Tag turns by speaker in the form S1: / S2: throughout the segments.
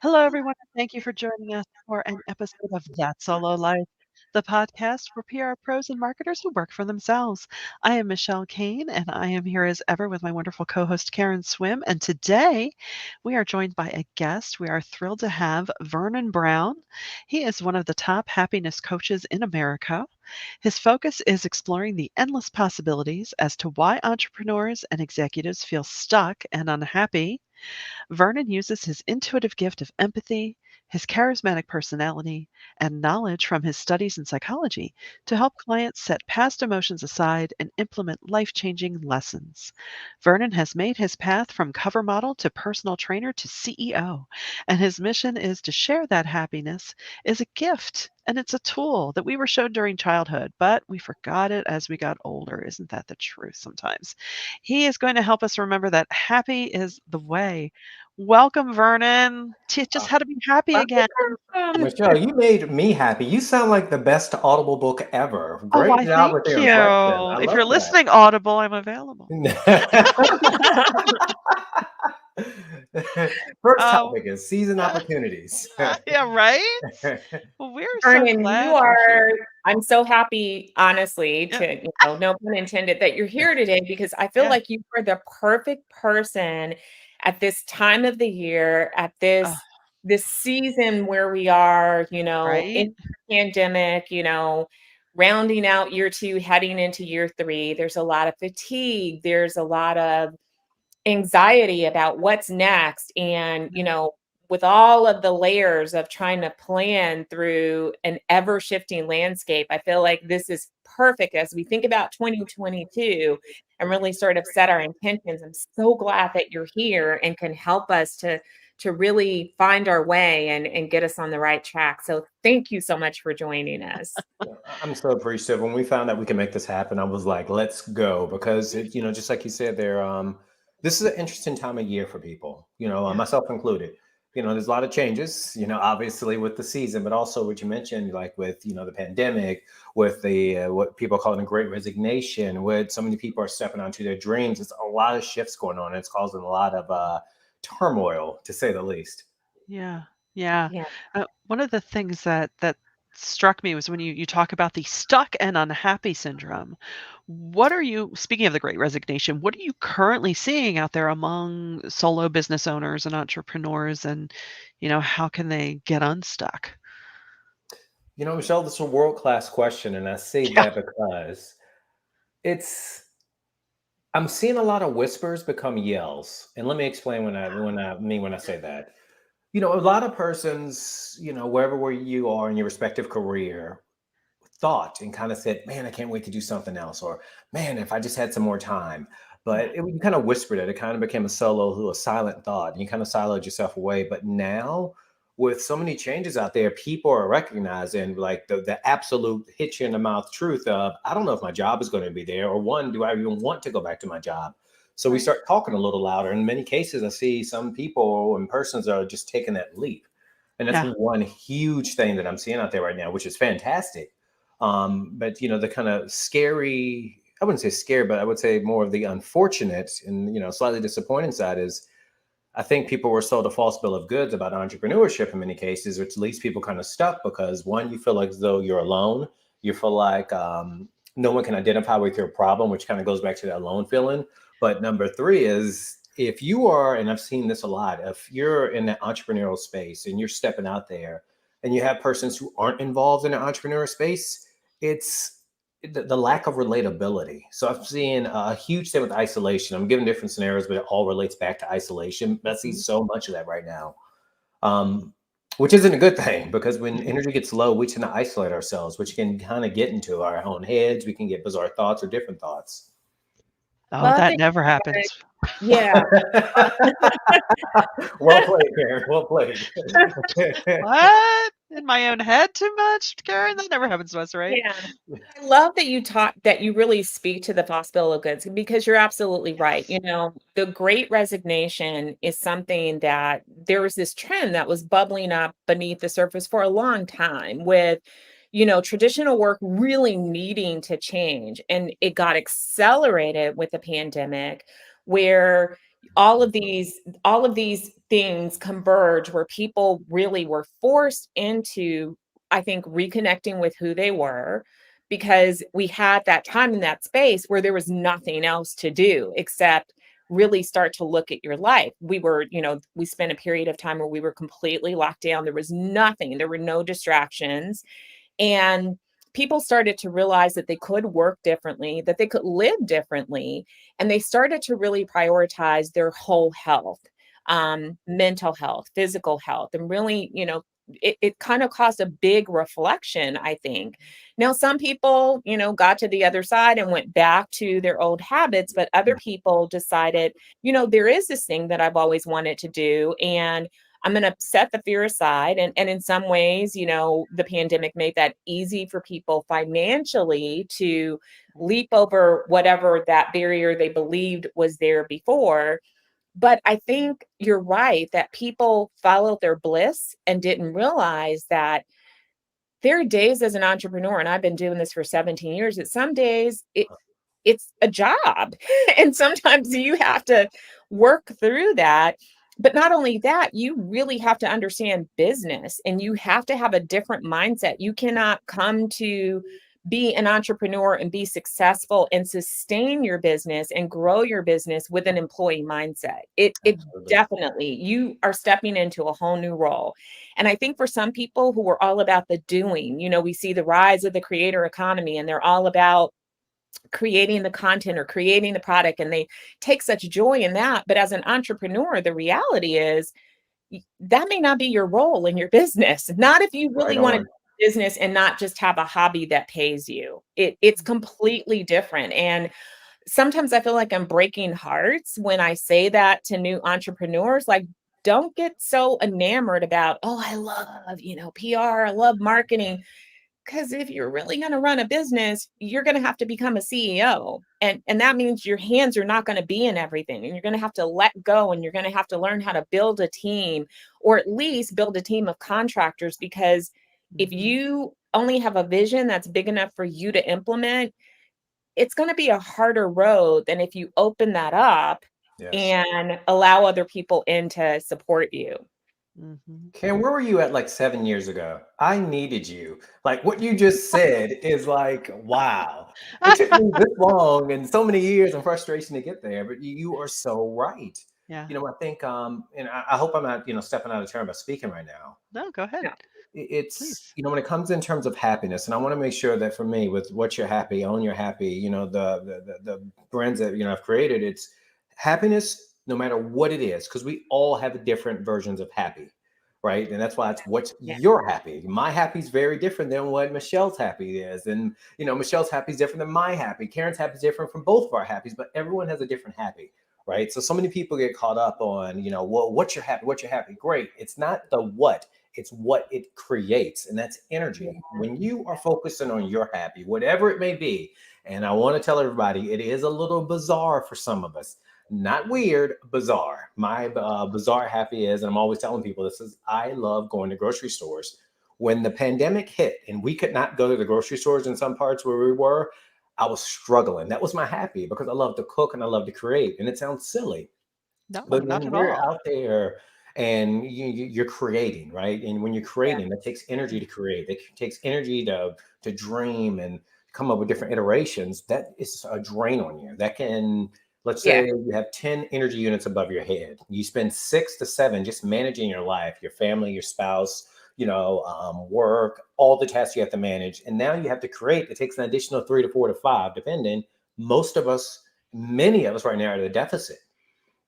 S1: Hello, everyone, and thank you for joining us for an episode of That Solo Life, the podcast for PR pros and marketers who work for themselves. I am Michelle Kane, and I am here as ever with my wonderful co host, Karen Swim. And today we are joined by a guest. We are thrilled to have Vernon Brown. He is one of the top happiness coaches in America. His focus is exploring the endless possibilities as to why entrepreneurs and executives feel stuck and unhappy. Vernon uses his intuitive gift of empathy, his charismatic personality, and knowledge from his studies in psychology to help clients set past emotions aside and implement life changing lessons. Vernon has made his path from cover model to personal trainer to CEO, and his mission is to share that happiness is a gift and it's a tool that we were shown during childhood, but we forgot it as we got older. Isn't that the truth sometimes? He is going to help us remember that happy is the way. Welcome, Vernon. Teach us how to be happy again.
S2: Michelle, you made me happy. You sound like the best Audible book ever.
S1: Oh,
S2: Great
S1: why,
S2: job
S1: thank
S2: with your
S1: you.
S2: impression. I
S1: If you're
S2: love
S1: listening audible, I'm available.
S2: that. First
S1: Oh,
S2: topic is season opportunities.
S1: yeah, right? Well, we're so
S3: Vernon,
S1: glad you're here.
S3: I'm so happy, honestly,
S1: Yeah,
S3: no pun intended, that you're here today because I feel
S1: yeah.
S3: like you are the perfect person at this time of the year, at
S1: Oh,
S3: this season where we are,
S1: right?
S3: in the pandemic, rounding out year two, heading into year three. There's a lot of fatigue. There's a lot of anxiety about what's next. And, with all of the layers of trying to plan through an ever shifting landscape, I feel like this is perfect as we think about 2022 and really sort of set our intentions. I'm so glad that you're here and can help us to really find our way and get us on the right track. So thank you so much for joining us.
S2: I'm so appreciative. When we found out we can make this happen, I was like, let's go. Because just like you said there, this is an interesting time of year for people,
S1: Yeah.
S2: myself included. There's a lot of changes, obviously with the season, but also what you mentioned, like with, the pandemic, with the what people are calling the great resignation, with so many people are stepping onto their dreams. It's a lot of shifts going on. It's causing a lot of turmoil, to say the least.
S1: Yeah, yeah.
S3: Yeah.
S1: One of the things that struck me was when you talk about the stuck and unhappy syndrome. What are you, speaking of the Great Resignation, what are you currently seeing out there among solo business owners and entrepreneurs, and how can they get unstuck?
S2: Michelle, this is a world-class question, and I say
S1: Yeah.
S2: that because it's I'm seeing a lot of whispers become yells. And let me explain when I say that. A lot of persons, wherever where you are in your respective career, thought and kind of said, "Man, I can't wait to do something else," or "Man, if I just had some more time."
S1: Yeah.
S2: But you kind of whispered it. It kind of became a silent thought, and you kind of siloed yourself away. But now, with so many changes out there, people are recognizing like the absolute hit you in the mouth truth of, I don't know if my job is going to be there, or one, do I even want to go back to my job? So we
S1: Right.
S2: start talking a little louder. In many cases, I see some people and persons are just taking that leap. And that's
S1: Yeah.
S2: one huge thing that I'm seeing out there right now, which is fantastic. But the kind of scary, I wouldn't say scary, but I would say more of the unfortunate and slightly disappointing side is I think people were sold a false bill of goods about entrepreneurship in many cases, which leaves people kind of stuck because one, you feel like as though you're alone. You feel like no one can identify with your problem, which kind of goes back to that alone feeling. But number three is if you are, and I've seen this a lot, if you're in the entrepreneurial space and you're stepping out there and you have persons who aren't involved in the entrepreneurial space, it's the lack of relatability. So I'm seeing a huge thing with isolation. I'm giving different scenarios, but it all relates back to isolation. I see
S1: Mhm.
S2: so much of that right now, um, which isn't a good thing because when energy gets low, we tend to isolate ourselves, which can kind of get into our own heads. We can get bizarre thoughts or different thoughts.
S1: Oh,
S3: Love
S1: that
S3: that.
S1: never happens.
S3: Yeah.
S2: Well played, Karen. Well played.
S1: What? In my own head too much, Karen? That never happens to us, right?
S3: Yeah. I love that you really speak to the possibility of goods because you're absolutely right.
S1: Yes.
S3: The great resignation is something that there was this trend that was bubbling up beneath the surface for a long time with, traditional work really needing to change. And it got accelerated with the pandemic where all of these things converge where people really were forced into, I think, reconnecting with who they were, because we had that time in that space where there was nothing else to do except really start to look at your life. We spent a period of time where we were completely locked down. There was nothing, there were no distractions. And people started to realize that they could work differently, that they could live differently, and they started to really prioritize their whole health, mental health, physical health, and really, it kind of caused a big reflection, I think. Now, some people, got to the other side and went back to their old habits, but other people decided, there is this thing that I've always wanted to do, and I'm going to set the fear aside. And in some ways, the pandemic made that easy for people financially to leap over whatever that barrier they believed was there before. But I think you're right that people followed their bliss and didn't realize that there are days as an entrepreneur, and I've been doing this for 17 years, that some days it's a job. And sometimes you have to work through that. But not only that, you really have to understand business, and you have to have a different mindset. You cannot come to be an entrepreneur and be successful and sustain your business and grow your business with an employee mindset. It
S2: Absolutely.
S3: definitely, you are stepping into a whole new role. And I think for some people who are all about the doing, we see the rise of the creator economy, and they're all about creating the content or creating the product, and they take such joy in that. But as an entrepreneur, the reality is that may not be your role in your business. Not if you
S2: Right
S3: really want to
S2: on.
S3: do business and not just have a hobby that pays you. It's completely different. And sometimes I feel like I'm breaking hearts when I say that to new entrepreneurs. Like, don't get so enamored about, oh, I love, PR, I love marketing. Because if you're really going to run a business, you're going to have to become a CEO. And that means your hands are not going to be in everything. And you're going to have to let go, and you're going to have to learn how to build a team, or at least build a team of contractors. Because if
S1: Mhm.
S3: you only have a vision that's big enough for you to implement, it's going to be a harder road than if you open that up
S2: Yes.
S3: and allow other people in to support you.
S1: Mhm.
S2: Ken, where were you at like 7 years ago? I needed you. Like what you just said is like, wow. It took me this long and so many years and frustration to get there, but you are so right.
S1: Yeah.
S2: I think, and I hope I'm not, stepping out of turn by speaking right now.
S1: No, go ahead,
S3: Yeah.
S2: It's,
S1: please.
S2: when it comes in terms of happiness, and I want to make sure that for me, with what you're happy, own your happy, the brands that, I've created, it's happiness, no matter what it is, because we all have different versions of happy, right? And that's why it's what's
S3: Yeah.
S2: your happy. My happy is very different than what Michelle's happy is. And, Michelle's happy is different than my happy. Karen's happy is different from both of our happies, but everyone has a different happy, right? So many people get caught up on, well, what's your happy? What's your happy? Great. It's not the what, it's what it creates. And that's
S3: Yeah.
S2: energy. When you are focusing on your happy, whatever it may be, and I want to tell everybody, it is a little bizarre for some of us. Not weird, bizarre. My bizarre happy is, and I'm always telling people this is, I love going to grocery stores. When the pandemic hit and we could not go to the grocery stores in some parts where we were, I was struggling. That was my happy because I love to cook and I love to create. And it sounds silly,
S1: No,
S2: but
S1: not
S2: when
S1: at
S2: we're
S1: all.
S2: out there and you're creating, right? And when you're
S3: Yeah.
S2: creating, that takes energy to create. It takes energy to dream and come up with different iterations. That is a drain on you. That can, let's
S3: Yeah.
S2: say you have 10 energy units above your head. You spend 6 to 7 just managing your life, your family, your spouse, work, all the tasks you have to manage. And now you have to create. It takes an additional 3 to 4 to 5, depending. Most of us, many of us right now are at a deficit.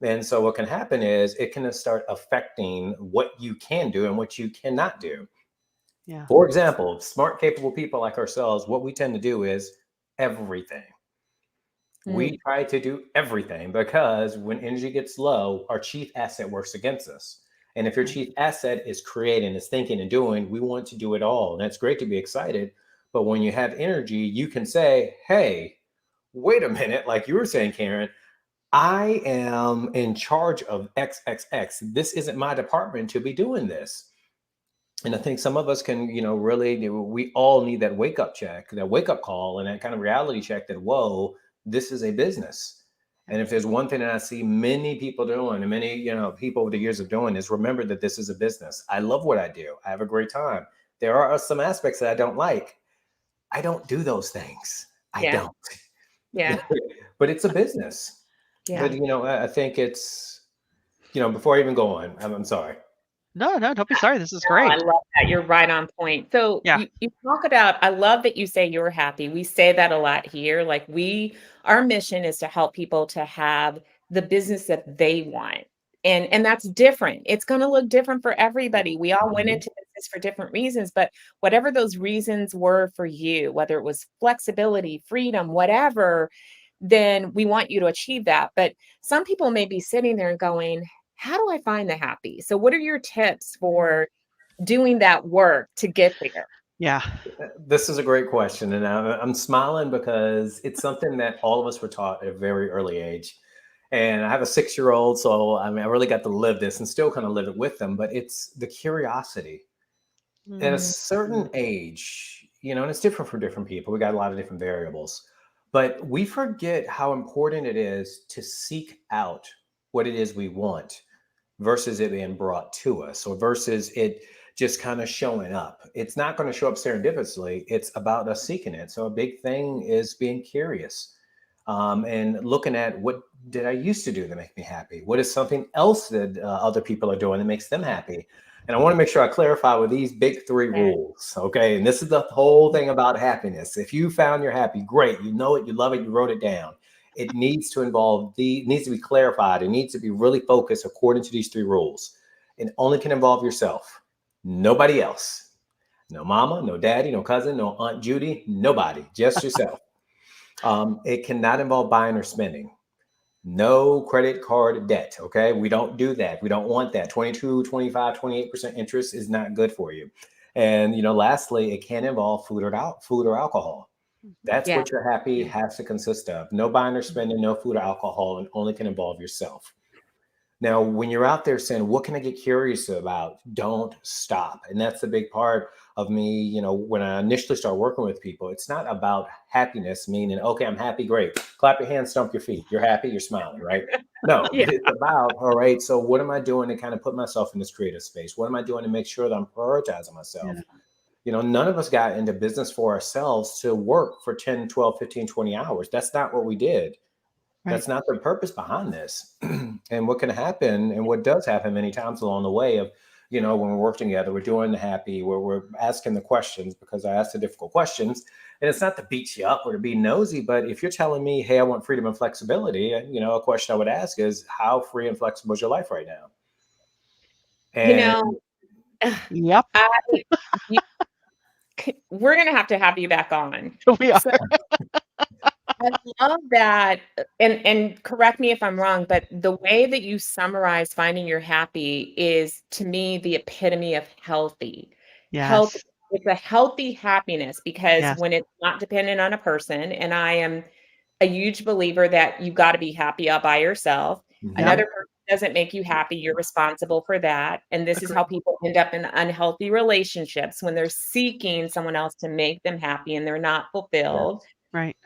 S2: And so what can happen is it can start affecting what you can do and what you cannot do.
S1: Yeah.
S2: For example, smart, capable people like ourselves, what we tend to do is everything.
S3: Mm.
S2: We try to do everything because when energy gets low, our chief asset works against us. And if your
S1: Right.
S2: chief asset is creating, is thinking and doing, we want to do it all. And that's great to be excited. But when you have energy, you can say, hey, wait a minute, like you were saying, Karen, I am in charge of XXX. This isn't my department to be doing this. And I think some of us can, really, we all need that wake up check, that wake up call, and that kind of reality check that, whoa, this is a business.
S1: Yeah.
S2: And if there's one thing that I see many people doing, and many, people over the years of doing, is remember that this is a business. I love what I do. I have a great time. There are some aspects that I don't like. I don't do those things. I
S3: Yeah.
S2: don't.
S3: Yeah.
S2: But it's a business.
S3: Yeah.
S2: But I think it's, before I even go on, I'm sorry.
S1: No, no, don't be sorry. This is
S3: No, I
S1: great.
S3: love that. You're right on point. So
S1: Yeah.
S3: you talk about, I love that you say you're happy. We say that a lot here. Like our mission is to help people to have the business that they want. And that's different. It's going to look different for everybody. We all went
S2: Mhm.
S3: into business for different reasons, but whatever those reasons were for you, whether it was flexibility, freedom, whatever, then we want you to achieve that. But some people may be sitting there and going, how do I find the happy? So what are your tips for doing that work to get there?
S1: Yeah.
S2: This is a great question. And I'm smiling because it's something that all of us were taught at a very early age. And I have a 6-year-old. So, I mean, I really got to live this and still kind of live it with them. But it's the curiosity. At a
S1: Mm,
S2: certain age, and it's different for different people. We got a lot of different variables. But we forget how important it is to seek out what it is we want versus it being brought to us, or versus it just kind of showing up. It's not going to show up serendipitously. It's about us seeking it. So a big thing is being curious, and looking at, what did I used to do that make me happy? What is something else that other people are doing that makes them happy? And I want to make sure I clarify with these big 3 rules. Okay. And this is the whole thing about happiness. If you found you're happy, great. You know it, you love it, you wrote it down. It needs to involve needs to be clarified. It needs to be really focused according to these 3 rules. It only can involve yourself, nobody else. No mama, no daddy, no cousin, no Aunt Judy, nobody, just yourself. It cannot involve buying or spending. No credit card debt. Okay. We don't do that. We don't want that. 22, 25, 28% interest is not good for you. And, lastly, it can involve food or alcohol.
S1: mhm.
S2: That's
S3: Yeah.
S2: what your happy
S1: Yeah.
S2: has to consist of. No buying or spending, no food or alcohol, and only can involve yourself. Now, when you're out there saying, what can I get curious about? Don't stop. And that's the big part of me. When I initially start working with people, it's not about happiness, meaning, okay, I'm happy, great. Clap your hands, stomp your feet. You're happy, you're smiling, right? No,
S3: Yeah.
S2: it's about, all right, so what am I doing to kind of put myself in this creative space? What am I doing to make sure that I'm prioritizing myself?
S1: Yeah.
S2: None of us got into business for ourselves to work for 10, 12, 15, 20 hours. That's not what we did.
S1: Right.
S2: That's not the purpose behind this. And what can happen, and what does happen many times along the way of, when we're working together, we're doing the happy, where we're asking the questions, because I ask the difficult questions. And it's not to beat you up or to be nosy, but if you're telling me, hey, I want freedom and flexibility, a question I would ask is, how free and flexible is your life right now?
S3: You
S2: And
S3: know,
S1: Yep.
S3: I you, we're gonna have to have you back on.
S1: We are.
S3: So I love that, and correct me if I'm wrong, but the way that you summarize finding your happy is, to me, the epitome of healthy. Health,
S1: Yes.
S3: it's a healthy happiness, because
S1: Yes.
S3: when it's not dependent on a person, and I am a huge believer that you got to be happy all by yourself.
S1: Yep.
S2: Mhm.
S3: Another person doesn't make you happy, you're responsible for that. And this is
S1: Agree.
S3: how people end up in unhealthy relationships, when they're seeking someone else to make them happy and they're not fulfilled.
S2: Yes.
S1: Right.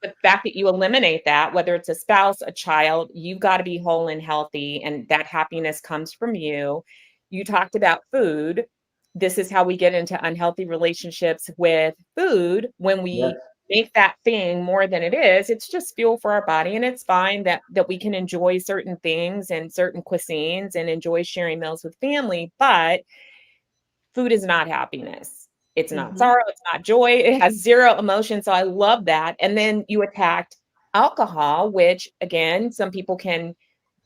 S3: The fact that you eliminate that, whether it's a spouse, a child, you've got to be whole and healthy, and that happiness comes from you. You talked about food. This is how we get into unhealthy relationships with food. When
S2: Yes.
S3: we make that thing more than it is, it's just fuel for our body, and it's fine that we can enjoy certain things and certain cuisines and enjoy sharing meals with family, but food is not happiness. It's not
S1: Hmm.
S3: sorrow, it's not joy, it has 0 emotion, so I love that. And then you attacked alcohol, which, again, some people can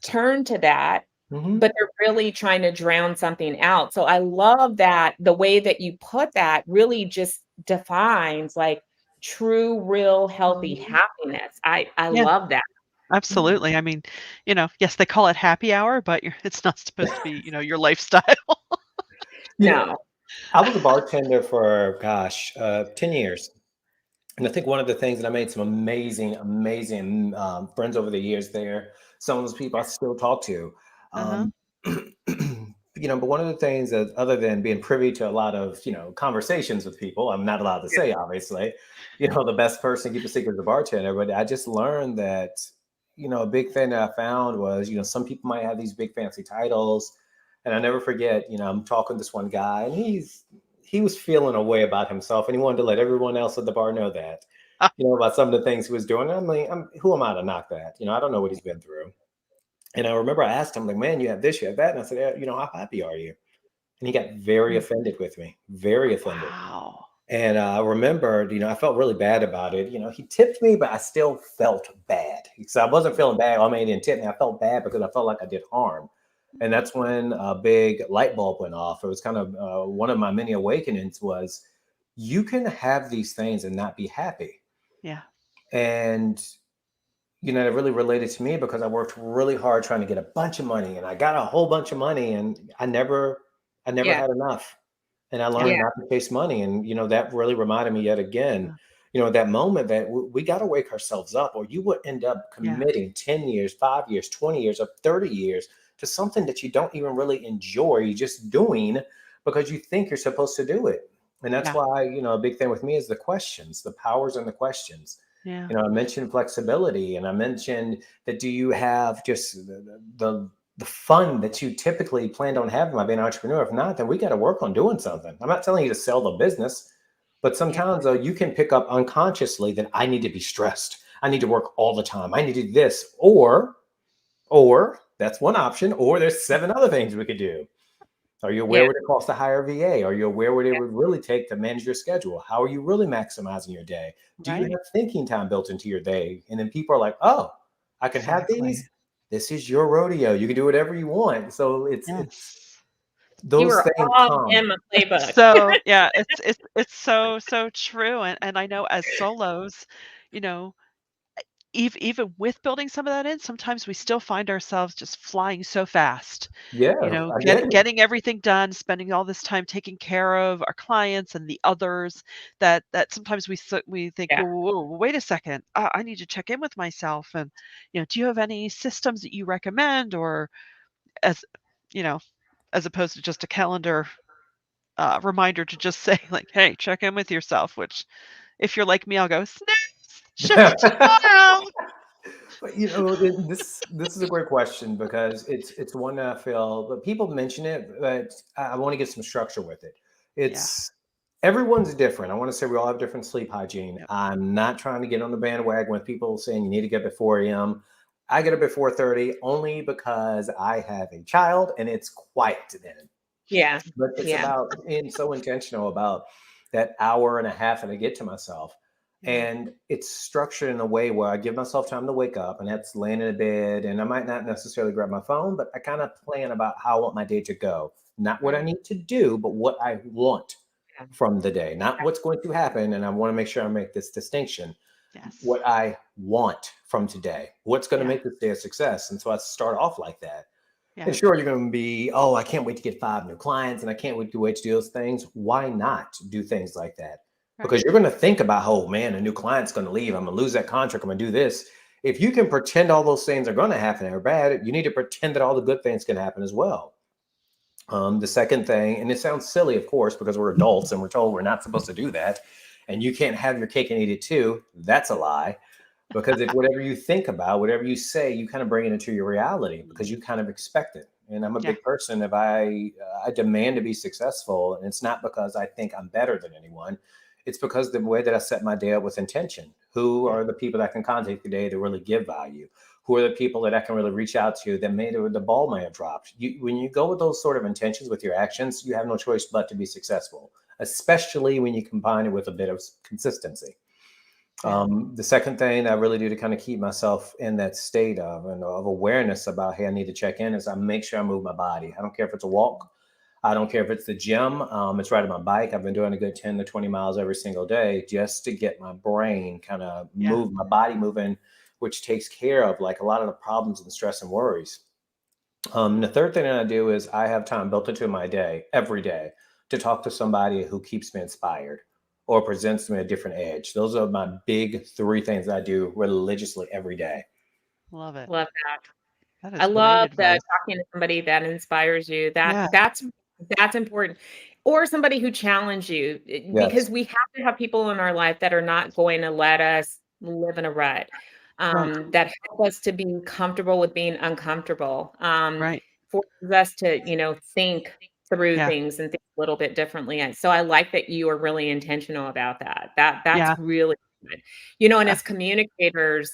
S3: turn to that,
S2: Mhm.
S3: but they're really trying to drown something out. So I love that the way that you put that really just defines, like, true, real, healthy happiness. I
S1: Yeah.
S3: love that.
S1: Absolutely. I mean, yes, they call it happy hour, but it's not supposed to be, your lifestyle.
S2: You know,
S3: No.
S2: I was a bartender for, gosh, 10 years. And I think one of the things that I made some amazing, amazing friends over the years there. Some of those people I still talk to.
S1: Uh-huh.
S2: Um, but one of the things that, other than being privy to a lot of, conversations with people, I'm not allowed to say, obviously, the best person to keep a secret is a bartender. But I just learned that, a big thing that I found was, some people might have these big fancy titles. And I never forget, I'm talking to this one guy, and he was feeling a way about himself, and he wanted to let everyone else at the bar know that, about some of the things he was doing. And I'm like, who am I to knock that? I don't know what he's been through. And I remember I asked him, like, man, you have this, you have that. And I said, yeah, how happy are you? And he got very
S1: Mm.
S2: offended with me, very offended.
S1: Wow.
S2: And I remembered, I felt really bad about it. He tipped me, but I still felt bad. So I wasn't feeling bad. I mean, he didn't tip me. I felt bad because I felt like I did harm. And
S1: Mhm.
S2: that's when a big light bulb went off. It was kind of one of my many awakenings was you can have these things and not be happy.
S1: Yeah.
S2: And, it really related to me because I worked really hard trying to get a bunch of money, and I got a whole bunch of money, and I never
S3: Yeah.
S2: had enough. And I
S1: Yeah.
S2: learned
S3: Yeah.
S2: not to chase money. And, that really reminded me yet again,
S1: Yeah.
S2: at that moment that we got to wake ourselves up, or you would end up
S1: Yeah.
S2: committing 10 years, 5 years, 20 years, or 30 years to something that you don't even really enjoy. You're just doing because you think you're supposed to do it. And that's
S1: Yeah.
S2: why, a big thing with me is the questions, the powers and the questions.
S1: Yeah.
S2: I mentioned flexibility, and I mentioned that do you have just the fun that you typically planned on having by being an entrepreneur? If not, then we got to work on doing something. I'm not telling you to sell the business, but
S3: Yeah.
S2: sometimes you can pick up unconsciously that I need to be stressed. I need to work all the time. I need to do this, or that's one option. Or there's seven other things we could do. Are you aware
S3: Yeah.
S2: what it costs to hire a VA? Are you aware what it
S3: Yeah.
S2: would really take to manage your schedule? How are you really maximizing your day? Do you
S1: Right.
S2: have thinking time built into your day? And then people are like, oh, I can have
S1: Exactly.
S2: these. This is your rodeo. You can do whatever you want. So it's
S1: Yes.
S3: You
S2: those
S3: are
S2: things
S3: all
S2: come.
S3: in the
S1: It's
S3: playbook.
S1: so yeah, it's so true, and I know as solos, you know, even with building some of that in, sometimes we still find ourselves just flying so fast,
S2: Yeah, I get it.
S1: getting everything done, spending all this time taking care of our clients and the others that sometimes we think,
S3: Yeah.
S1: "Whoa, whoa, whoa, wait a second, I need to check in with myself." And, do you have any systems that you recommend or as you know, as opposed to just a calendar, reminder to just say like, "Hey, check in with yourself," which if you're like me, I'll go, "Snooze, just tomorrow."
S2: But this is a great question because it's one that I feel, but people mention it, but I want to get some structure with it.
S1: Yeah.
S2: It's everyone's different. I want to say we all have different sleep hygiene.
S1: Yep.
S2: I'm not trying to get on the bandwagon with people saying you need to get up at 4 a.m. I get up at 4:30 only because I have a child and it's quiet then.
S3: Yeah.
S2: But it's
S3: Yeah.
S2: about being so intentional about that hour and a half that I get to myself.
S1: Yeah.
S2: And it's structured in a way where I give myself time to wake up, and that's laying in bed. And I might not necessarily grab my phone, but I kind of plan about how I want my day to go. Not what I
S3: Right.
S2: need to do, but what I want
S3: Yeah.
S2: from the day, not
S3: Yeah.
S2: what's going to happen. And I want to make sure I make this distinction
S1: Yes.
S2: what I want from today, what's going to
S1: Yeah.
S2: make this day a success. And so I start off like that.
S1: Yeah.
S2: And sure, you're going to be, oh, I can't wait to get 5 new clients and I can't wait to do those things. Why not do things like that? Because
S1: Right.
S2: you're going to think about, oh man, a new client's going to leave. I'm going to lose that contract. I'm going to do this. If you can pretend all those things are going to happen and are bad, you need to pretend that all the good things can happen as well. The second thing, and it sounds silly, of course, because we're adults and we're told we're not supposed to do that. And you can't have your cake and eat it too. That's a lie. Because if whatever you think about, whatever you say, you kind of bring it into your reality because
S1: Mhm.
S2: you kind of expect it. And I'm a
S1: Yeah.
S2: big person. If I demand to be successful, and it's not because I think I'm better than anyone. It's because the way that I set my day up with intention. Who
S1: Yeah.
S2: are the people that I can contact today to really give value? Who are the people that I can really reach out to that made the ball may have dropped? When you go with those sort of intentions with your actions, you have no choice but to be successful, especially when you combine it with a bit of consistency.
S1: Yeah.
S2: The second thing I really do to kind of keep myself in that state of awareness about, hey, I need to check in is I make sure I move my body. I don't care if it's a walk. I don't care if it's the gym. It's riding my bike. I've been doing a good 10 to 20 miles every single day just to get my brain kind of
S1: Yeah.
S2: move, my body moving, which takes care of like a lot of the problems and stress and worries. The third thing that I do is I have time built into my day every day to talk to somebody who keeps me inspired or presents me a different edge. Those are my big three things I do religiously every day.
S1: Love it.
S3: Love that.
S1: That
S3: I
S1: is great
S3: love that
S1: advice.
S3: talking to somebody that inspires you.
S1: Yeah.
S3: That's important. Or somebody who challenge you
S2: Yes.
S3: because we have to have people in our life that are not going to let us live in a rut.
S1: Right.
S3: that help us to be comfortable with being uncomfortable,
S1: Right.
S3: forces us to, think through
S1: Yeah.
S3: things and think a little bit differently. And so I like that you are really intentional about that. That's
S1: Yeah.
S3: really good. And
S1: Yeah.
S3: as communicators,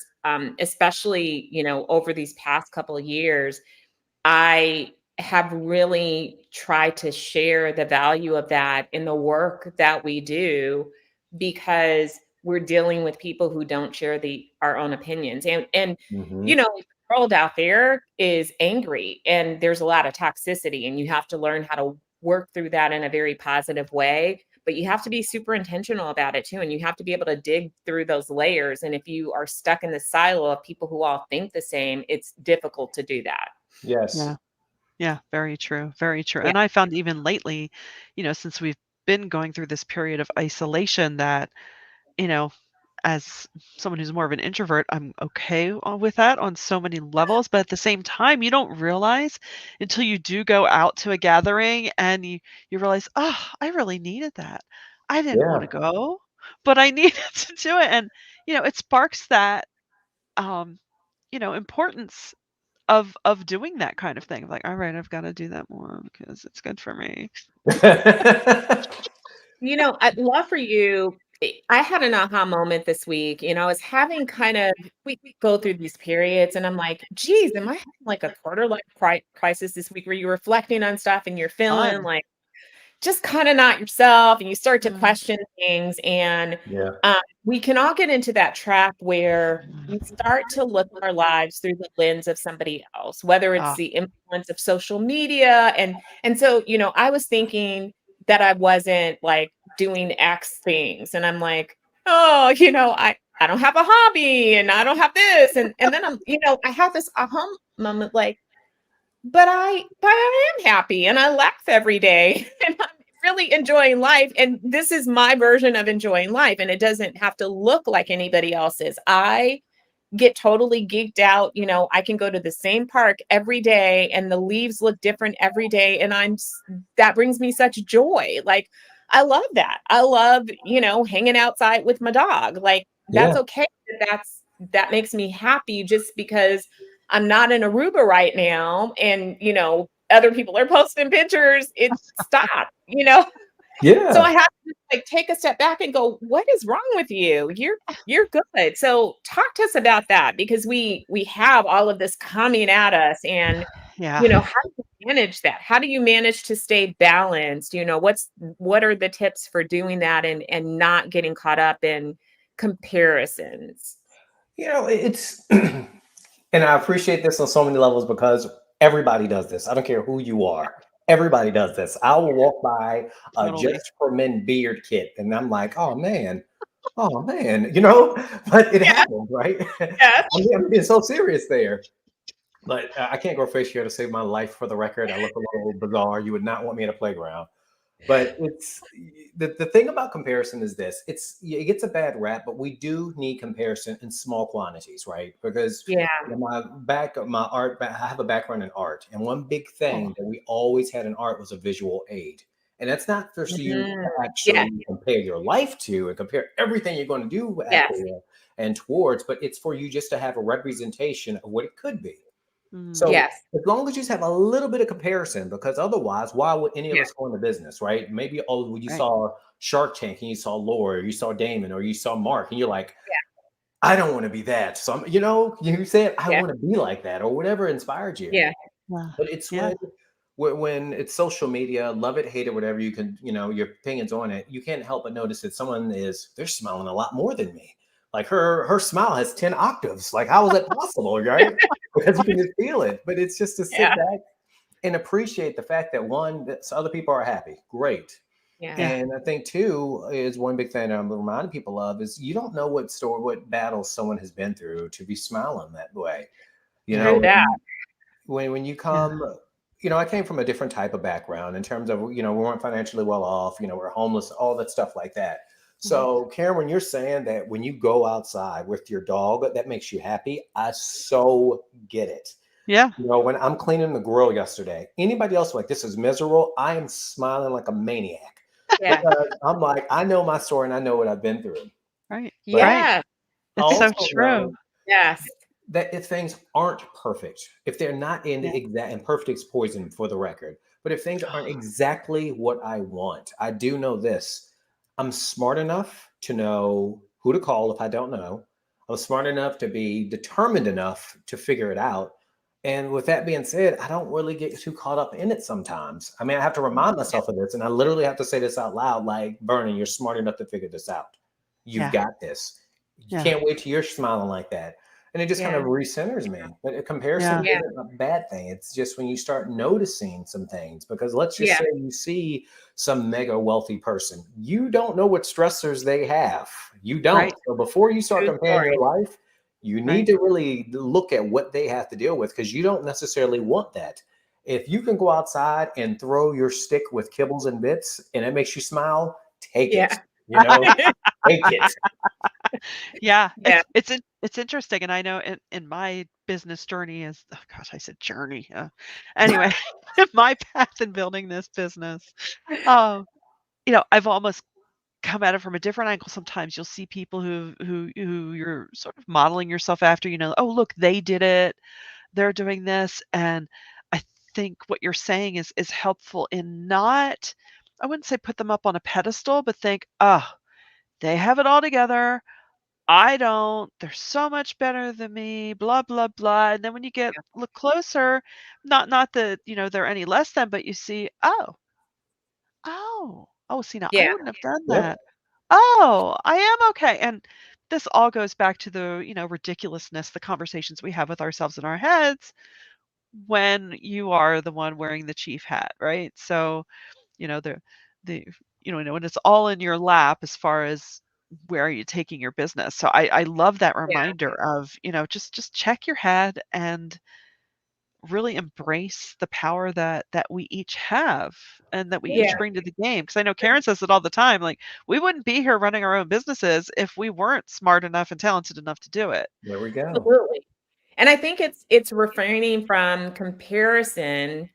S3: especially, over these past couple of years, I have really tried to share the value of that in the work that we do because we're dealing with people who don't share our own opinions. And
S2: Hmm.
S3: the world out there is angry and there's a lot of toxicity and you have to learn how to work through that in a very positive way, but you have to be super intentional about it too, and you have to be able to dig through those layers, and if you are stuck in the silo of people who all think the same, it's difficult to do that.
S2: Yes.
S1: Yeah. Yeah. Very true. Very true.
S3: Yeah.
S1: And I found even lately, since we've been going through this period of isolation that, you know, as someone who's more of an introvert, I'm okay with that on so many levels. But at the same time, you don't realize until you do go out to a gathering and you realize, oh, I really needed that. I didn't want
S2: Yeah.
S1: to go, but I needed to do it. And, it sparks that, um, importance of doing that kind of thing. Like, all right, I've got to do that more because it's good for me.
S3: I'd love for you. I had an aha moment this week. I was having kind of, we go through these periods, and I'm like, geez, am I having like a quarter life crisis this week where you're reflecting on stuff and you're feeling
S1: Fun.
S3: like just kind of not yourself and you start to
S1: Mhm.
S3: question things. And
S2: Yeah.
S3: we can all get into that trap where we start to look at our lives through the lens of somebody else, whether it's
S1: Ah,
S3: the influence of social media. And so, I was thinking that I wasn't like doing X things. And I'm like, oh, I don't have a hobby and I don't have this. And then I have this aha moment like, but I am happy and I laugh every day and I'm really enjoying life. And this is my version of enjoying life. And it doesn't have to look like anybody else's. I get totally geeked out. I can go to the same park every day and the leaves look different every day. And that brings me such joy. Like, I love that. I love, hanging outside with my dog. Like, that's
S2: Yeah.
S3: okay. That makes me happy just because I'm not in Aruba right now. And, other people are posting pictures. It stop, so I
S2: Yeah.
S3: have to like take a step back and go, what is wrong with you? You're good. So talk to us about that because we have all of this coming at us, and
S1: yeah.
S3: how do you manage that? How do you manage to stay balanced? What are the tips for doing that and not getting caught up in comparisons?
S2: It's and I appreciate this on so many levels because everybody does this. I don't care who you are. Everybody does this. I will walk by a
S1: Totally.
S2: just for men beard kit and I'm like, oh man, but it
S3: Yeah,
S2: happens, right?
S3: yeah.
S2: I'm being so serious there. But I can't grow facial hair to save my life for the record. I look a little bizarre. You would not want me at a playground. But it's the thing about comparison is this: it gets a bad rap, but we do need comparison in small quantities, right? Because
S3: Yeah.
S2: I have a background in art, and one big
S3: Oh,
S2: thing that we always had in art was a visual aid, and that's not for you
S3: mhm.
S2: to
S3: Yeah.
S2: actually compare your life to and compare everything you're going to do after
S3: Yes.
S2: and towards, but it's for you just to have a representation of what it could be.
S1: Mm,
S2: So
S3: Yes.
S2: as long as you just have a little bit of comparison, because otherwise, why would any of
S3: Yeah.
S2: us go into business, right? Maybe when you
S1: right.
S2: saw Shark Tank and you saw Laura, or you saw Damon, or you saw Mark, and you're like, I don't want to be that. So you said I
S3: Yeah.
S2: want to be like that, or whatever inspired you.
S3: Yeah.
S1: Yeah.
S2: But it's
S1: Yeah.
S2: when it's social media, love it, hate it, whatever you can, your opinions on it, you can't help but notice that they're smiling a lot more than me. Like her smile has 10 octaves. Like, how is that possible, right? Because you can just feel it. But it's just to sit
S3: Yeah.
S2: back and appreciate the fact that one, that other people are happy. Great.
S3: Yeah.
S1: Yeah.
S2: And I think two is one big thing I'm reminding people of is you don't know what battles someone has been through to be smiling that way. You
S1: Yeah.
S3: True
S2: know,
S3: that.
S2: when you
S1: Yeah.
S2: come, I came from a different type of background in terms of, we weren't financially well off, we're homeless, all that stuff like that.
S1: Mhm.
S2: So, Karen, when you're saying that when you go outside with your dog, that makes you happy, I so get it.
S1: Yeah.
S2: When I'm cleaning the grill yesterday, anybody else like this is miserable, I am smiling like a maniac
S3: Yeah.
S2: because I'm like, I know my story and I know what I've been through.
S1: Right.
S2: But
S1: Right.
S3: Yeah.
S2: I
S1: It's so
S2: also
S1: true.
S2: know
S3: Yes.
S2: that if things aren't perfect, if they're not in
S1: Yeah.
S2: the exact, and perfect is poison for the record, but if things aren't exactly what I want, I do know this. I'm smart enough to know who to call if I don't know. I'm smart enough to be determined enough to figure it out. And with that being said, I don't really get too caught up in it sometimes. I mean, I have to remind
S3: Yeah.
S2: myself of this, and I literally have to say this out loud like, Vernon, you're smart enough to figure this out. You've
S1: Yeah.
S2: got this. You
S1: Yeah.
S2: can't wait till you're smiling like that. And it just kind of
S3: Yeah.
S2: recenters me. But a comparison
S1: Yeah.
S3: Yeah.
S2: isn't a bad thing. It's just when you start noticing some things, because let's just
S3: Yeah.
S2: say you see some mega wealthy person, you don't know what stressors they have. You don't.
S1: Right.
S2: So before you start
S3: True
S2: comparing your
S3: story.
S2: life, you need
S1: Right.
S2: to really look at what they have to deal with, because you don't necessarily want that. If you can go outside and throw your stick with kibbles and bits and it makes you smile, take it.
S3: Yeah.
S2: You know, take it.
S1: Yeah,
S3: Yeah.
S1: it's interesting, and I know in my business journey is oh gosh, I said journey. Anyway, my path in building this business, um, I've almost come at it from a different angle. Sometimes you'll see people who you're sort of modeling yourself after. Oh look, they did it. They're doing this, and I think what you're saying is helpful in not. I wouldn't say put them up on a pedestal, but think, oh, they have it all together. I don't. They're so much better than me, blah, blah, blah. And then when you look closer, not that, they're any less than, but you see, oh, see, now I
S3: Yeah.
S1: wouldn't have done
S2: Yep.
S1: that. Oh, I am okay. And this all goes back to the, ridiculousness, the conversations we have with ourselves in our heads when you are the one wearing the chief hat, right? So, you know, the when it's all in your lap as far as where are you taking your business. So I love that
S3: Yeah.
S1: reminder of, just check your head and really embrace the power that we each have and that we
S3: Yeah.
S1: each bring to the game. Because I know Karen says it all the time, like we wouldn't be here running our own businesses if we weren't smart enough and talented enough to do it.
S2: There we go.
S3: Absolutely. And I think it's refraining from comparison.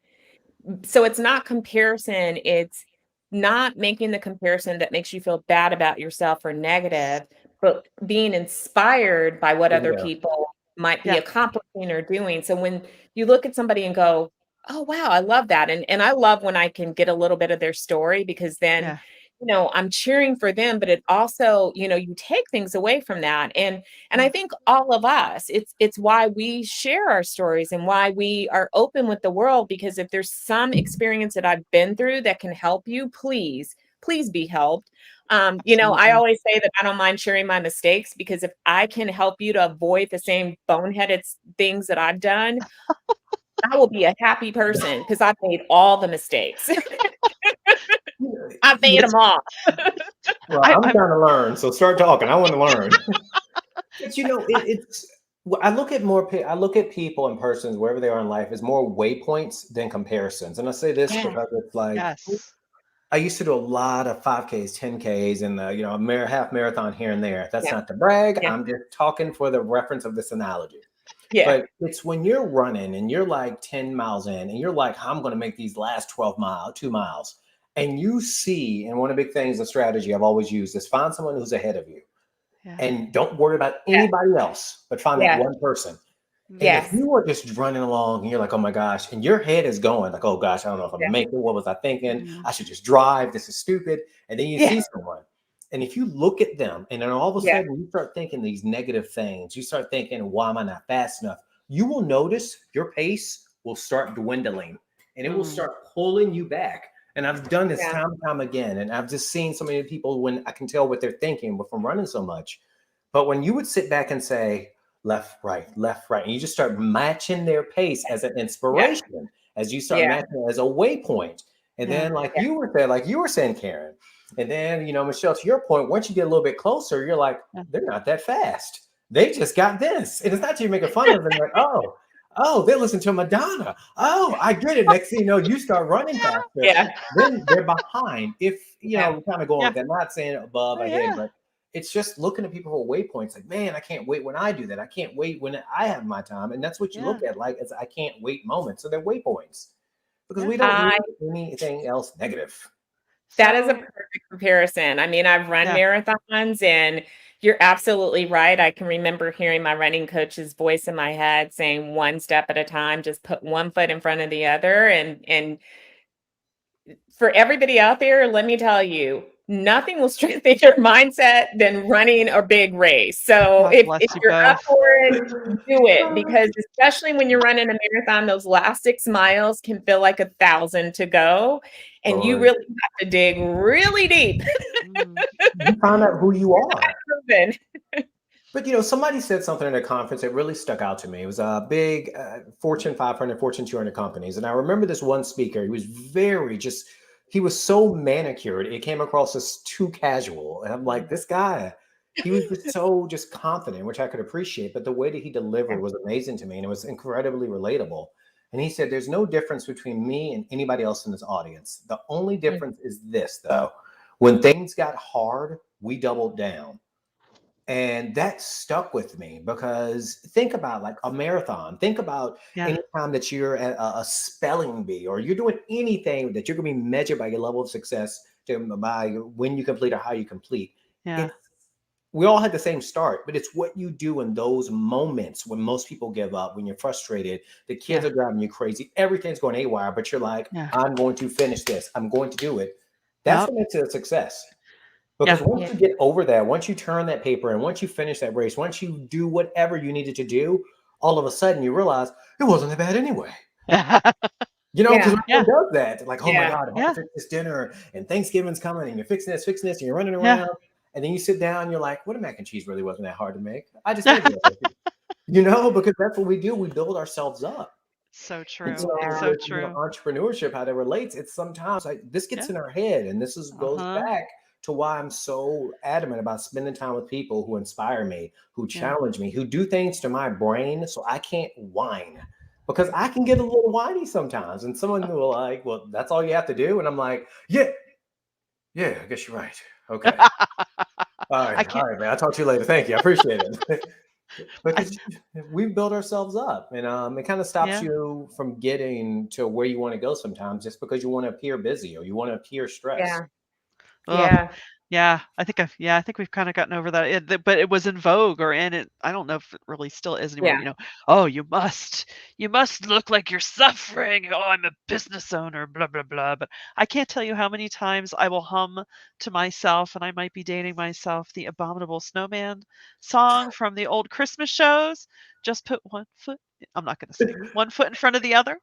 S3: So it's not comparison, it's not making the comparison that makes you feel bad about yourself or negative, but being inspired by what other
S2: Bingo.
S3: people might be
S1: Yeah,
S3: accomplishing or doing. So when you look at somebody and go, "Oh wow, I love that." And I love when I can get a little bit of their story because then,
S1: yeah,
S3: I'm cheering for them, but it also, you take things away from that. And I
S1: yeah,
S3: think all of us, it's why we share our stories and why we are open with the world, because if there's some experience that I've been through that can help you, please be helped. I
S1: absolutely.
S3: always say that I don't mind sharing my mistakes, because if I can help you to avoid the same boneheaded things that I've done, I will be a happy person because I've made all the mistakes. I've made
S2: Yes.
S3: them all.
S2: Well,
S1: I,
S2: I'm
S1: I'm
S2: trying to learn, so start talking. I want to learn. But it's. Well, I look at I look at people and persons wherever they are in life as more waypoints than comparisons. And I say this
S3: Yeah.
S2: because it's like
S1: yes,
S2: I used to do a lot of 5Ks, 10Ks, and a half marathon here and there. That's
S3: Yeah.
S2: not to brag.
S3: Yeah.
S2: I'm just talking for the reference of this analogy.
S3: Yeah.
S2: But it's when you're running and you're like 10 miles in and you're like, I'm going to make these last 12 miles, 2 miles. And you see, and one of the big things, the strategy I've always used is find someone who's ahead of you
S1: yeah,
S2: and don't worry about
S3: Yeah.
S2: anybody else, but find that
S3: Yeah.
S2: one person. And if
S3: Yes.
S2: you are just running along and you're like, oh my gosh, and your head is going like, oh gosh, I don't know if I'm
S3: Yeah.
S2: gonna make it. What was I thinking?
S1: yeah,
S2: I should just drive. This is stupid. And then you
S3: Yeah.
S2: see someone. And if you look at them and then all of a
S3: Yeah.
S2: sudden you start thinking these negative things, you start thinking, why am I not fast enough? You will notice your pace will start dwindling and it will
S1: mm,
S2: start pulling you back. And I've done this
S3: Yeah.
S2: time and time again. And I've just seen so many people when I can tell what they're thinking from running so much. But when you would sit back and say, left, right, and you just start matching their pace as an
S3: Yeah.
S2: inspiration, as you start
S3: Yeah.
S2: matching it as a waypoint. And
S1: yeah,
S2: then,
S3: Yeah.
S2: like you were saying, Karen, and then, Michelle, to your point, once you get a little bit closer, you're like,
S1: yeah,
S2: they're not that fast. They just got this. And it's not you making fun of them, like, oh, they listen to Madonna. Oh, I get it. Next thing you know, you start running faster.
S3: Yeah.
S2: Then they're behind. If,
S3: Yeah.
S2: we're kind of going
S1: yeah,
S2: with that, not saying above,
S1: oh
S2: ahead,
S1: yeah,
S2: but it's just looking at people for waypoints like, man, I can't wait when I do that. I can't wait when I have my time. And that's what you
S1: yeah,
S2: look at, like, as I can't wait moments. So they're waypoints because
S1: yeah.
S2: we don't need
S3: I
S2: anything else negative.
S3: That is a
S1: So
S3: perfect comparison. I mean, I've run
S1: yeah,
S3: marathons and, You're absolutely right. I can remember hearing my running coach's voice in my head saying one step at a time, just put one foot in front of the other. And for everybody out there, let me tell you, nothing will strengthen your mindset than running a big race. So
S1: God
S3: if
S1: bless you
S3: you're up
S1: both.
S3: for it, do it, because especially when you're running a marathon, those last 6 miles can feel like 1,000 to go. And you
S2: Lord,
S3: really have to dig really deep.
S1: Mm,
S2: you find out who you are.
S3: Proven.
S2: But somebody said something at a conference that really stuck out to me. It was a big Fortune 500, Fortune 200 companies, and I remember this one speaker. He was he was so manicured. It came across as too casual, and I'm like, this guy. He was just confident, which I could appreciate. But the way that he
S3: Yeah.
S2: delivered was amazing to me, and it was incredibly relatable. And he said, "There's no difference between me and anybody else in this audience. The only
S3: Mm.
S2: difference is this, though: when things got hard, we doubled down." And that stuck with me because think about like a marathon. Think about
S1: yeah,
S2: any time that you're at a spelling bee or you're doing anything that you're going to be measured by your level of success by when you complete or how you complete.
S1: yeah,
S2: It's we all had the same start, but it's what you do in those moments when most people give up, when you're frustrated, the kids
S1: yeah,
S2: are driving you crazy, everything's going haywire, but you're like,
S1: yeah,
S2: I'm going to finish this, I'm going to do it. That's
S1: yep,
S2: what makes it a success. Because
S1: yeah,
S2: once
S3: Yeah.
S2: you get over that, once you turn that paper and once you finish that race, once you do whatever you needed to do, all of a sudden you realize it wasn't that bad anyway. Because
S3: Yeah.
S2: everyone does that. Like, oh my
S3: Yeah.
S2: God, I have to
S1: yeah,
S2: fix this dinner and Thanksgiving's coming and you're fixing this and you're running
S1: yeah.
S2: around. And then you sit down and you're like, what, a mac and cheese really wasn't that hard to make. I just made it. Because that's what we do. We build ourselves up.
S1: So
S2: And
S1: true.
S3: Yeah.
S1: So
S2: with
S1: true.
S2: entrepreneurship, how that relates, it's sometimes like this
S1: Yeah.
S2: gets in our head, and this is goes
S1: Uh-huh.
S2: back to why I'm so adamant about spending time with people who inspire me, who
S1: Yeah.
S2: challenge me, who do things to my brain so I can't whine. Because I can get a little whiny sometimes, and someone will like, well, that's all you have to do. And I'm like, yeah, I guess you're right. Okay.
S1: I can't.
S2: All right, man. I'll talk to you later. Thank you. I appreciate it.
S1: I
S2: Because we build ourselves up, and it kind of stops
S1: yeah.
S2: you from getting to where you want to go sometimes just because you want to appear busy or you want to appear stressed.
S3: Yeah.
S1: Ugh.
S3: Yeah.
S1: I think we've kinda gotten over that, but it was in vogue or in it I don't know if it really still is anymore,
S3: Yeah.
S1: "Oh, you must look like you're suffering. Oh, I'm a business owner, blah, blah, blah," but I can't tell you how many times I will hum to myself, and I might be dating myself, the Abominable Snowman song from the old Christmas shows. Just put 1 foot I'm not gonna sing. 1 foot in front of the other.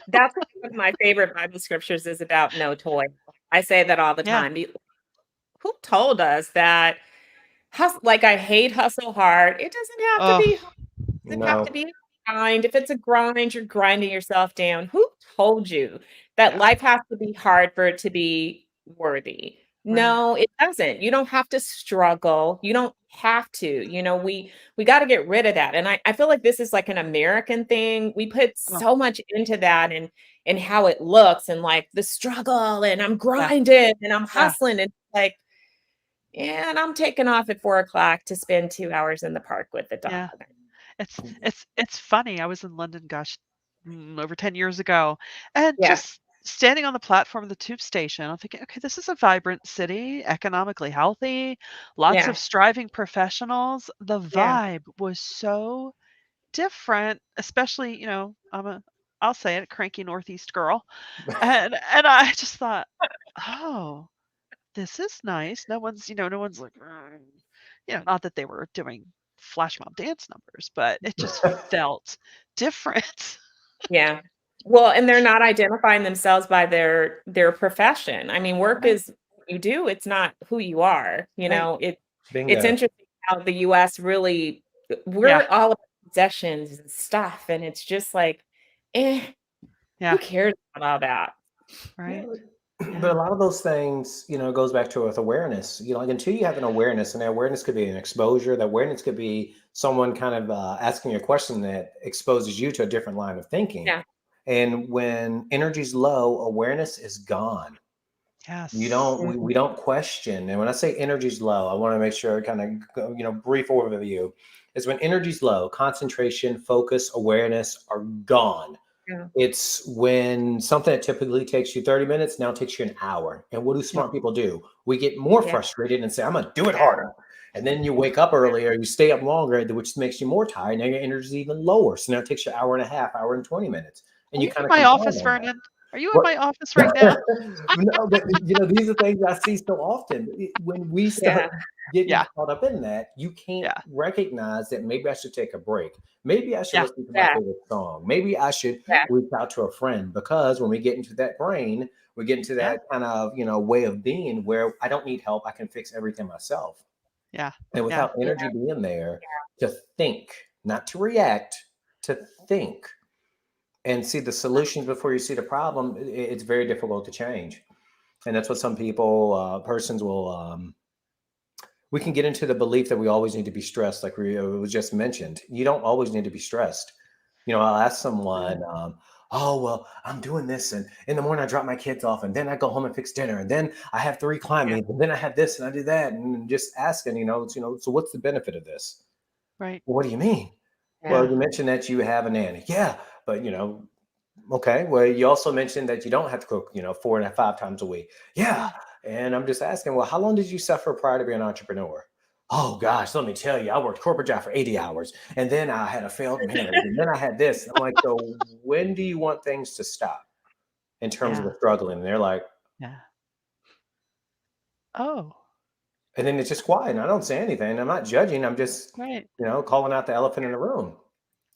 S3: That's one of my favorite Bible scriptures is about no toy. I say that all the
S1: Yeah.
S3: time. Who told us that like I hate hustle hard. It doesn't have to
S1: Oh,
S3: be doesn't have to
S2: No.
S3: be a grind. If it's a grind, you're grinding yourself down. Who told you that
S1: yeah,
S3: life has to be hard for it to be worthy?
S1: right.
S3: No, it doesn't. You don't have to struggle. You don't have to. We got to get rid of that. And I feel like this is like an American thing. We put
S1: Oh,
S3: so much into that and how it looks and like the struggle and I'm
S1: yeah,
S3: grinding and I'm
S1: yeah.
S3: hustling and like, and I'm taking off at 4 o'clock to spend 2 hours in the park with the dog.
S1: Yeah. It's funny, I was in London, gosh, over 10 years ago, and
S3: Yeah.
S1: just standing on the platform of the tube station, I'm thinking, "Okay, this is a vibrant city, economically healthy, lots of
S3: Yeah.
S1: striving professionals." The
S3: Yeah.
S1: vibe was so different, especially, I'll say it, cranky Northeast girl, and I just thought, "Oh, this is nice." No one's like, not that they were doing flash mob dance numbers, but it just felt different.
S3: Yeah. Well, and they're not identifying themselves by their profession. I mean, work
S1: Right,
S3: is what you do, it's not who you are,
S1: right.
S3: it's
S2: Bingo.
S3: interesting how the US really
S1: Yeah,
S3: we're all about possessions and stuff, and it's just like, eh, who
S1: yeah,
S3: cares about all that?
S2: Yeah,
S1: right.
S2: but a
S1: Yeah,
S2: lot of those things, goes back to with awareness. Like until you have an awareness, and that awareness could be an exposure. That awareness could be someone kind of asking you a question that exposes you to a different line of thinking.
S3: Yeah.
S2: And when energy's low, awareness is gone. You
S1: yes.
S2: don't,
S3: Mhm.
S2: we don't question. And when I say energy's low, I want to make sure kind of, brief overview is when energy's low, concentration, focus, awareness are gone.
S3: Yeah.
S2: It's when something that typically takes you 30 minutes now takes you an hour. And what do
S1: Yep.
S2: smart people do? We get more
S3: Yeah.
S2: frustrated and say, I'm going to do it harder. And then you wake up earlier, you stay up longer, which makes you more tired. Now your energy is even lower. So now it takes you an hour and a half, hour and 20 minutes. And
S1: Are
S2: you
S1: you in
S2: kind of
S1: my
S2: compound
S1: office,
S2: on that.
S1: Vernon? Are you in
S2: What?
S1: my office right now?
S2: No, but these are things I see so often. When we
S3: Yeah.
S2: start getting
S1: Yeah.
S2: caught up in that, you can't
S1: Yeah.
S2: recognize that maybe I should take a break. Maybe I should
S1: Yeah.
S2: listen to my
S3: Yeah.
S2: favorite song. Maybe I should
S3: Yeah.
S2: reach out to a friend, because when we get into that brain, we get into
S1: Yeah.
S2: that kind of, way of being where I don't need help. I can fix everything myself.
S1: Yeah.
S2: And
S1: Yeah.
S2: without energy being there to think, not to react, to think and see the solutions before you see the problem, it's very difficult to change. And that's what some people, persons will, we can get into the belief that we always need to be stressed. Like it was just mentioned, you don't always need to be stressed. I'll ask someone, oh, well, I'm doing this. And in the morning I drop my kids off, and then I go home and fix dinner. And then I have 3 client
S3: Yeah.
S2: meetings, and then I have this and I do that. And just asking, so what's the benefit of this?
S1: Right.
S2: Well, what do you mean? Well,
S3: Yeah.
S2: you mentioned that you have a nanny. Yeah. But, okay. Well, you also mentioned that you don't have to cook, 4 and 5 times a week. Yeah.
S1: Yeah.
S2: And I'm just asking, well, how long did you suffer prior to being an entrepreneur? Oh gosh, let me tell you, I worked corporate job for 80 hours, and then I had a failed marriage, and then I had this. I'm like, so when do you want things to stop in terms of
S1: Yeah.
S2: the struggling? And they're like,
S1: Yeah. Oh,
S2: and then it's just quiet, and I don't say anything. I'm not judging. I'm just,
S1: right.
S2: calling out the elephant in the room,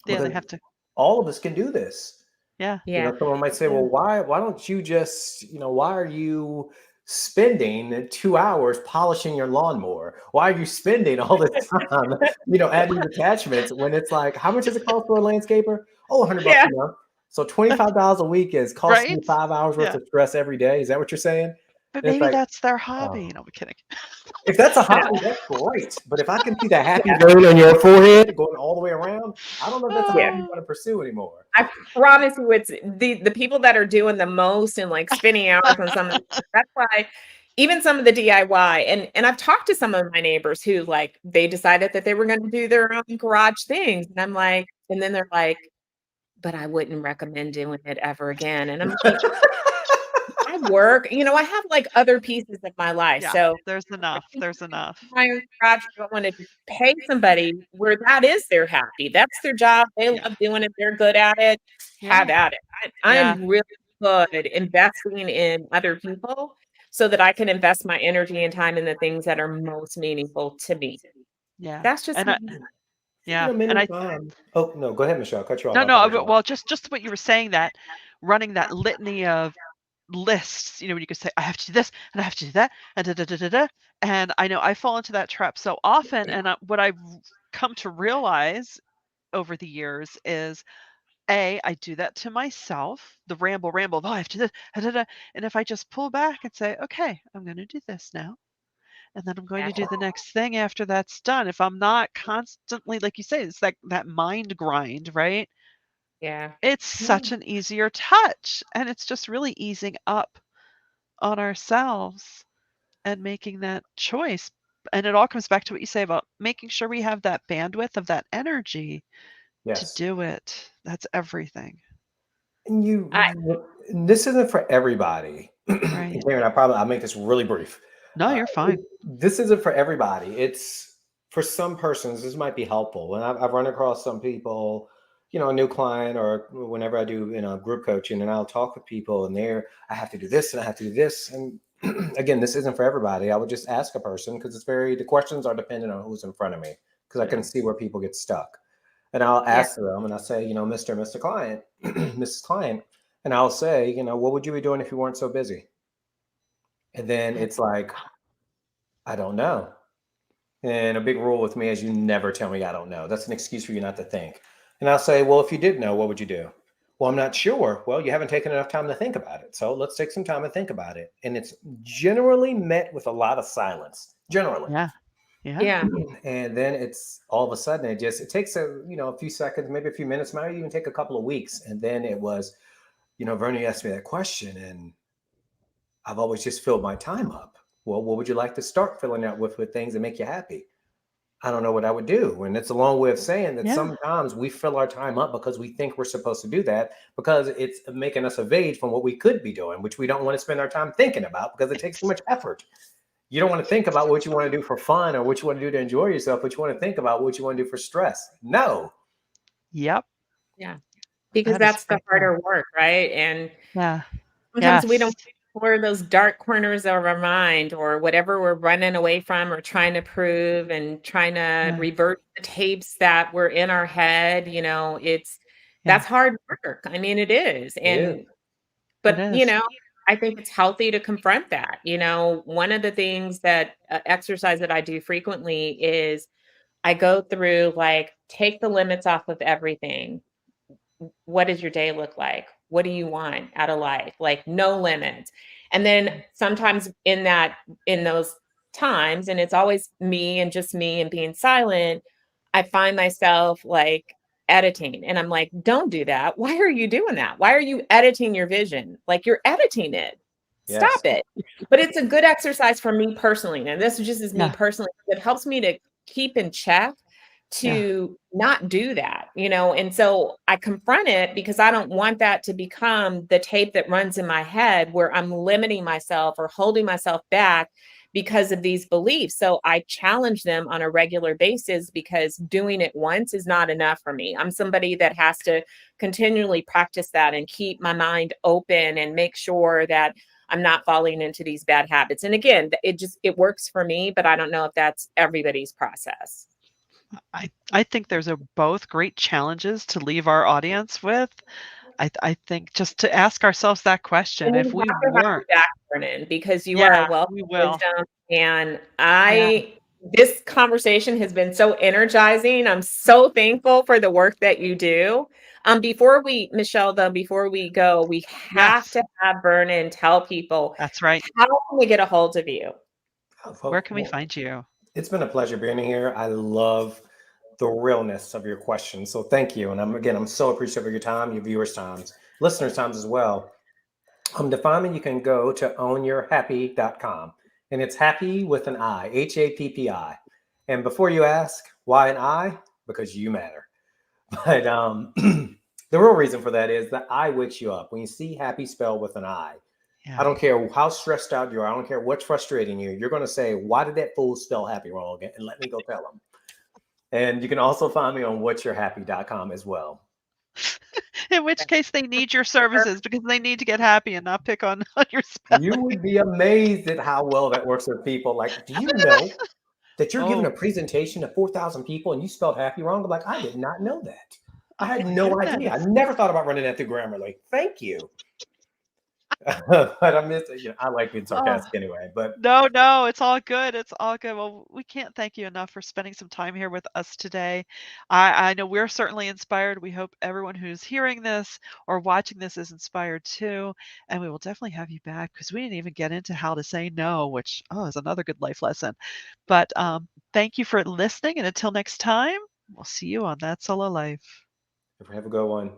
S1: Yeah, they
S2: because
S1: have to.
S2: all of us can do this.
S1: Yeah.
S3: Yeah.
S2: Someone might say,
S1: Yeah.
S2: well, why don't you just, why are you spending 2 hours polishing your lawnmower? Why are you spending all this time, adding attachments, when it's like, how much does it cost for a landscaper? Oh, $100
S3: Yeah.
S2: a month. So $25 a week is costing
S1: Right?
S2: me 5 hours worth
S1: Yeah.
S2: of stress every day. Is that what you're saying?
S1: But
S2: And it's
S1: maybe
S2: like,
S1: that's their hobby.
S2: oh,
S1: No, I'm kidding.
S2: if that's a
S3: Yeah.
S2: hobby, that's great. But if I can see the happy
S3: Yeah.
S2: burn on your forehead going all the way around, I don't know if that's a
S3: Yeah.
S2: hobby you
S1: Oh,
S2: want to pursue anymore.
S3: I promise you, it's the people that are doing the most and like spending hours on some of that's why even some of the DIY, and I've talked to some of my neighbors who like they decided that they were going to do their own garage things. And I'm like, and then they're like, but I wouldn't recommend doing it ever again. And I'm like, I work, I have like other pieces of my life.
S1: yeah.
S3: So
S1: There's enough. There's enough.
S3: my own garage, I don't want to pay somebody where that is their happy. That's their job. They
S1: Yeah.
S3: love doing it. They're good at it.
S1: Yeah.
S3: Have at it. I
S1: Yeah.
S3: am really good investing in other people so that I can invest my energy and time in the things that are most meaningful to me.
S1: Yeah.
S3: That's just
S1: And I,
S3: me.
S1: yeah. And
S2: Many
S1: I,
S2: times. Oh no, go ahead, Michelle. Cut you off.
S1: no,
S2: I
S1: no.
S2: apologize.
S1: Well, just what you were saying, that running that litany of lists, when you could say, I have to do this and I have to do that and da da da da da. And I know I fall into that trap so often. And what I've come to realize over the years is, I do that to myself, the ramble. Oh, I have to do this, da, da, da. And if I just pull back and say, okay, I'm going to do this now, and then I'm going
S3: Yeah.
S1: to do the next thing after that's done. If I'm not constantly, like you say, it's like that mind grind, right?
S3: Yeah.
S1: It's
S3: Yeah.
S1: such an easier touch, and it's just really easing up on ourselves and making that choice. And it all comes back to what you say about making sure we have that bandwidth of that energy to
S2: Yes.
S1: do it. That's everything,
S2: And
S3: I
S2: this isn't for everybody.
S1: right?
S2: And Karen, I'll make this really brief.
S1: No, you're fine.
S2: This isn't for everybody. It's for some persons. This might be helpful. And I've run across some people, a new client, or whenever I do, group coaching, and I'll talk with people, and I have to do this and I have to do this. And again, this isn't for everybody. I would just ask a person, because the questions are dependent on who's in front of me, because I
S1: Yeah.
S2: can see where people get stuck. And I'll
S3: yeah.
S2: ask them, and I say, Mr. Client, Mrs. Client, and I'll say, what would you be doing if you weren't so busy? And then
S1: Yeah.
S2: it's like, I don't know. And a big rule with me is you never tell me I don't know. That's an excuse for you not to think. And I'll say, well, if you did know, what would you do? Well, I'm not sure. Well, you haven't taken enough time to think about it. So let's take some time and think about it. And it's generally met with a lot of silence, generally.
S1: Yeah. Yeah.
S3: Yeah.
S2: And then it's all of a sudden, it takes a few seconds, maybe a few minutes, might even take a couple of weeks. And then it was, Vernon asked me that question, and I've always just filled my time up. Well, what would you like to start filling out with things that make you happy? I don't know what I would do. And it's a long way of saying that
S1: Yeah.
S2: sometimes we fill our time up because we think we're supposed to do that because it's making us evade from what we could be doing, which we don't want to spend our time thinking about because it takes too much effort. You don't want to think about what you want to do for fun or what you want to do to enjoy yourself, but you want to think about what you want to do for stress. No.
S1: Yep.
S3: Yeah. Because
S1: That is
S3: that's
S1: for
S3: the
S1: sure.
S3: harder work, right? And
S1: Yeah.
S3: sometimes we
S1: Yes.
S3: don't explore those dark corners of our mind or whatever we're running away from or trying to prove and trying to
S1: Yeah.
S3: revert the tapes that were in our head. It's
S1: Yeah.
S3: that's hard work. I mean, it is.
S2: It is.
S1: It
S3: But,
S1: is.
S3: I think it's healthy to confront that. One of the things that exercise that I do frequently is I go through like take the limits off of everything. What does your day look like? What do you want out of life? Like no limits. And then sometimes in those times, and it's always me and just me and being silent, I find myself like editing and I'm like, don't do that. Why are you doing that? Why are you editing your vision? Like you're editing it.
S2: Yes.
S3: Stop it. But it's a good exercise for me personally. And this just is me
S1: Yeah.
S3: personally. It helps me to keep in check
S1: Yeah.
S3: to not do that, and so I confront it because I don't want that to become the tape that runs in my head where I'm limiting myself or holding myself back because of these beliefs. So I challenge them on a regular basis because doing it once is not enough for me. I'm somebody that has to continually practice that and keep my mind open and make sure that I'm not falling into these bad habits. And again, it works for me, but I don't know if that's everybody's process.
S1: I think there's a both great challenges to leave our audience with. I think just to ask ourselves that question,
S3: And we
S1: if we
S3: have to have you
S1: weren't.
S3: back, Vernon, because you are a
S1: Yeah,
S3: wealth
S1: we
S3: of
S1: will.
S3: wisdom. And
S1: Yeah.
S3: this conversation has been so energizing. I'm so thankful for the work that you do. Michelle, though, before we go, we have
S1: Yes.
S3: to have Vernon tell people
S1: That's right.
S3: how can we get a hold of you?
S1: Where
S2: Well,
S1: can we find you?
S2: it's been a pleasure being here. I love the realness of your questions. So thank you. And I'm so appreciative of your time, your viewers' times, listeners' times as well. To find me, you can go to ownyourhappy.com. And it's happy with an I, HAPPI. And before you ask, why an I? Because you matter. But the real reason for that is that I wakes you up. When you see happy spelled with an I
S1: Yeah.
S2: don't care how stressed out you are. I don't care what's frustrating you. You're going to say, why did that fool spell happy wrong again? And let me go tell him. And you can also find me on what'syourhappy.com as well.
S1: In which case they need your services because they need to get happy and not pick on on your
S2: You
S1: spelling.
S2: would be amazed at how well that works with people. Like, do you know that you're giving a
S1: Oh,
S2: presentation to 4,000 people and you spelled happy wrong? I'm like, I did not know that. I
S1: oh
S2: had
S1: my
S2: no idea. I
S1: goodness.
S2: never thought about running that through Grammarly. Thank you. But I like being
S1: Oh.
S2: sarcastic anyway. But
S1: No, no, it's all good. It's all good. Well, we can't thank you enough for spending some time here with us today. I know we're certainly inspired. We hope everyone who's hearing this or watching this is inspired too. And we will definitely have you back because we didn't even get into how to say no, which is another good life lesson. But thank you for listening, and until next time, we'll see you on That Solo Life.
S2: have a good one.